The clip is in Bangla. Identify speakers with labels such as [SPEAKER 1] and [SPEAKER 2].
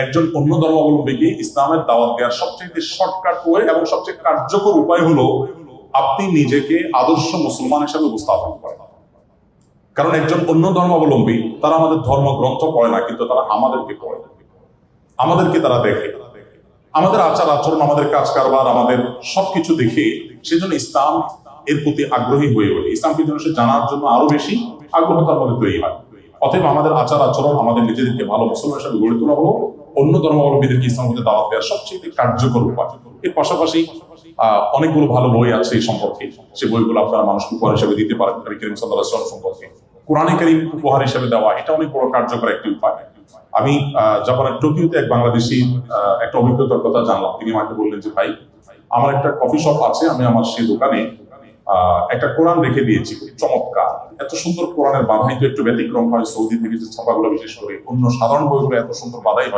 [SPEAKER 1] একজন অন্য ধর্মাবলম্বীকে ইসলামের দাওয়াত দেওয়ার সবচেয়ে শর্টকাট ওয়ে এবং সবচেয়ে কার্যকর উপায় হলো আপনি নিজেকে আদর্শ মুসলমান হিসেবে উপস্থাপন করেন। কারণ একজন অন্য ধর্মাবলম্বী তারা আমাদের ধর্মগ্রন্থ পড়ে না, কিন্তু তারা আমাদেরকে পড়ে, আমাদেরকে তারা দেখে, আমাদের আচার আচরণ, আমাদের কাজ কারবার, আমাদের সবকিছু দেখে সেজন্য ইসলাম এর প্রতি আগ্রহী হয়ে ওঠে। ইসলামকে যেন সে জানার জন্য আরো বেশি আগ্রহ তার মধ্যে তৈরি হয়। অতএব আমাদের আচার আচরণ, আমাদের নিজেদেরকে ভালো মুসলমান হিসেবে গড়ে তোলা হলো অন্য ধর্মাবলম্বীদেরকে ইসলাম হতে দাওয়াত দেওয়ার সবচেয়ে কার্যকর উপায়। এর পাশাপাশি অনেকগুলো ভালো বই আছে এই সম্পর্কে, সে বইগুলো আপনারা মানুষকে উপহার হিসেবে দিতে পারেন। নবী করিম সাল্লাল্লাহু আলাইহি ওয়াসাল্লাম সম্পর্কে কোরআনে কারীম উপহার হিসেবে দেওয়া, এটা অনেক বড় কার্যকর একটি উপায়। আমি জাপানের টোকিওতে এক বাংলাদেশি একটা অভিজ্ঞতার কথা জানলাম। তিনি আমাকে বললেন যে ভাই, আমার একটা কফি শপ আছে, আমি আমার সেই দোকানে একটা কোরআন রেখে দিয়েছি, চমৎকার, এত সুন্দর কোরআনের বাঁধাই তো একটু ব্যতিক্রম হয়। সৌদি থেকে যে ছাপাগুলো বিশেষ করে অন্য সাধারণ বইগুলো এত সুন্দর বাঁধাই হয়